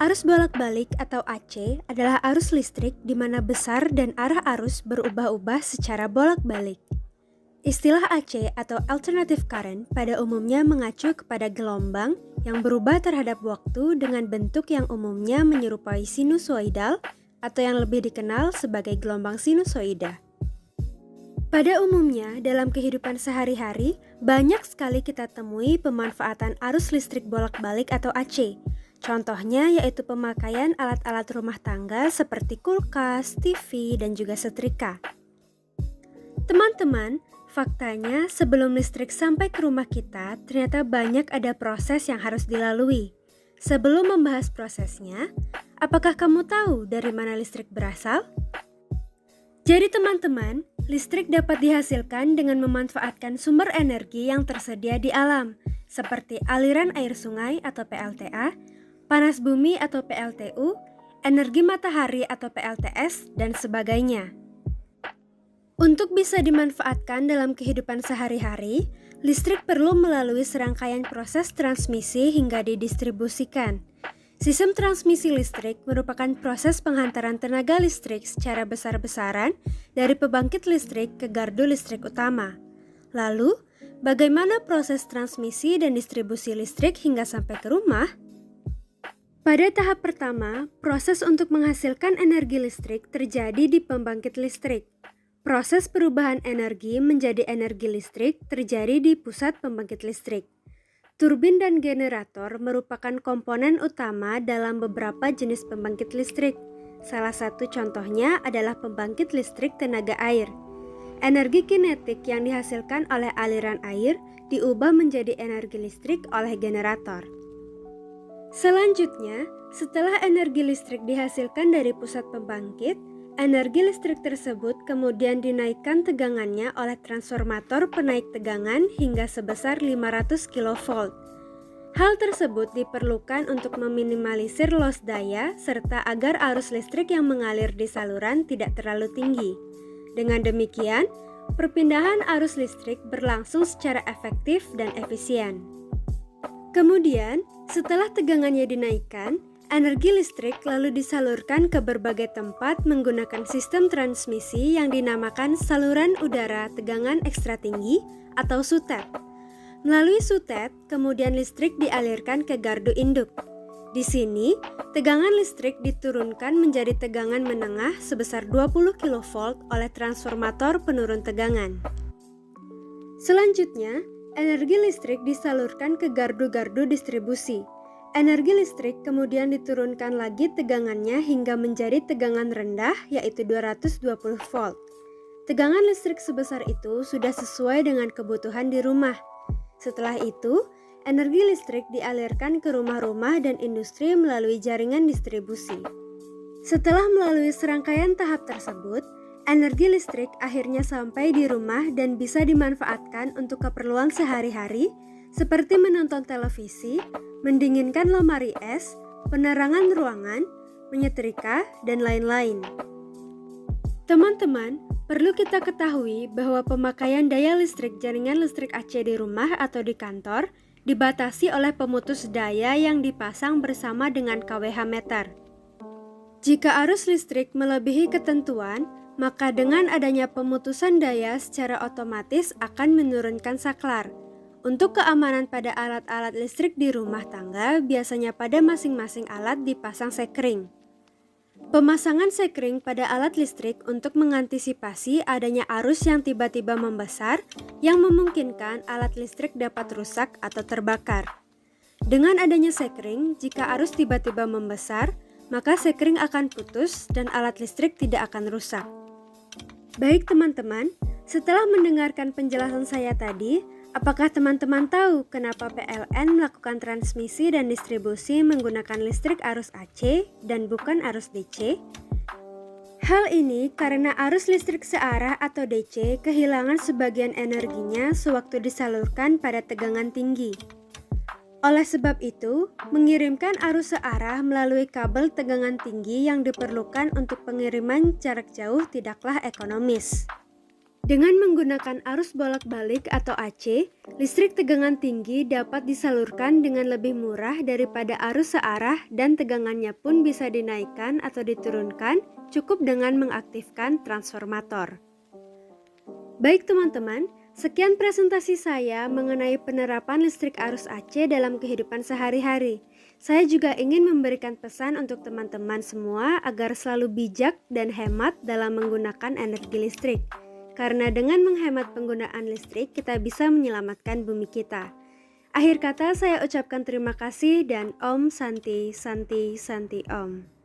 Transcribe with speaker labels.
Speaker 1: Arus bolak-balik atau AC adalah arus listrik di mana besar dan arah arus berubah-ubah secara bolak-balik. Istilah AC atau alternative current pada umumnya mengacu kepada gelombang yang berubah terhadap waktu dengan bentuk yang umumnya menyerupai sinusoidal atau yang lebih dikenal sebagai gelombang sinusoida. Pada umumnya, dalam kehidupan sehari-hari, banyak sekali kita temui pemanfaatan arus listrik bolak-balik atau AC. Contohnya yaitu pemakaian alat-alat rumah tangga seperti kulkas, TV, dan juga setrika. Teman-teman, faktanya sebelum listrik sampai ke rumah kita, ternyata banyak ada proses yang harus dilalui. Sebelum membahas prosesnya, apakah kamu tahu dari mana listrik berasal? Jadi teman-teman, listrik dapat dihasilkan dengan memanfaatkan sumber energi yang tersedia di alam, seperti aliran air sungai atau PLTA, panas bumi atau PLTU, energi matahari atau PLTS, dan sebagainya. Untuk bisa dimanfaatkan dalam kehidupan sehari-hari, listrik perlu melalui serangkaian proses transmisi hingga didistribusikan. Sistem transmisi listrik merupakan proses penghantaran tenaga listrik secara besar-besaran dari pembangkit listrik ke gardu listrik utama. Lalu, bagaimana proses transmisi dan distribusi listrik hingga sampai ke rumah? Pada tahap pertama, proses untuk menghasilkan energi listrik terjadi di pembangkit listrik. Proses perubahan energi menjadi energi listrik terjadi di pusat pembangkit listrik. Turbin dan generator merupakan komponen utama dalam beberapa jenis pembangkit listrik. Salah satu contohnya adalah pembangkit listrik tenaga air. Energi kinetik yang dihasilkan oleh aliran air diubah menjadi energi listrik oleh generator. Selanjutnya, setelah energi listrik dihasilkan dari pusat pembangkit, energi listrik tersebut kemudian dinaikkan tegangannya oleh transformator penaik tegangan hingga sebesar 500 kV. Hal tersebut diperlukan untuk meminimalisir loss daya serta agar arus listrik yang mengalir di saluran tidak terlalu tinggi. Dengan demikian, perpindahan arus listrik berlangsung secara efektif dan efisien. Kemudian, setelah tegangannya dinaikkan, energi listrik lalu disalurkan ke berbagai tempat menggunakan sistem transmisi yang dinamakan saluran udara tegangan ekstra tinggi atau SUTET. Melalui SUTET, kemudian listrik dialirkan ke gardu induk. Di sini, tegangan listrik diturunkan menjadi tegangan menengah sebesar 20 kV oleh transformator penurun tegangan. Selanjutnya, energi listrik disalurkan ke gardu-gardu distribusi. Energi listrik kemudian diturunkan lagi tegangannya hingga menjadi tegangan rendah yaitu 220 volt. Tegangan listrik sebesar itu sudah sesuai dengan kebutuhan di rumah. Setelah itu, energi listrik dialirkan ke rumah-rumah dan industri melalui jaringan distribusi. Setelah melalui serangkaian tahap tersebut, energi listrik akhirnya sampai di rumah dan bisa dimanfaatkan untuk keperluan sehari-hari seperti menonton televisi, mendinginkan lemari es, penerangan ruangan, menyetrika, dan lain-lain. Teman-teman, perlu kita ketahui bahwa pemakaian daya listrik jaringan listrik AC di rumah atau di kantor dibatasi oleh pemutus daya yang dipasang bersama dengan kWh meter. Jika arus listrik melebihi ketentuan, maka dengan adanya pemutusan daya secara otomatis akan menurunkan saklar. Untuk keamanan pada alat-alat listrik di rumah tangga, biasanya pada masing-masing alat dipasang sekring. Pemasangan sekring pada alat listrik untuk mengantisipasi adanya arus yang tiba-tiba membesar yang memungkinkan alat listrik dapat rusak atau terbakar. Dengan adanya sekring, jika arus tiba-tiba membesar, maka sekring akan putus dan alat listrik tidak akan rusak. Baik teman-teman, setelah mendengarkan penjelasan saya tadi, apakah teman-teman tahu kenapa PLN melakukan transmisi dan distribusi menggunakan listrik arus AC dan bukan arus DC? Hal ini karena arus listrik searah atau DC kehilangan sebagian energinya sewaktu disalurkan pada tegangan tinggi. Oleh sebab itu, mengirimkan arus searah melalui kabel tegangan tinggi yang diperlukan untuk pengiriman jarak jauh tidaklah ekonomis. Dengan menggunakan arus bolak-balik atau AC, listrik tegangan tinggi dapat disalurkan dengan lebih murah daripada arus searah dan tegangannya pun bisa dinaikkan atau diturunkan cukup dengan mengaktifkan transformator. Baik teman-teman, sekian presentasi saya mengenai penerapan listrik arus AC dalam kehidupan sehari-hari. Saya juga ingin memberikan pesan untuk teman-teman semua agar selalu bijak dan hemat dalam menggunakan energi listrik. Karena dengan menghemat penggunaan listrik, kita bisa menyelamatkan bumi kita. Akhir kata saya ucapkan terima kasih dan Om Santi Santi Santi Om.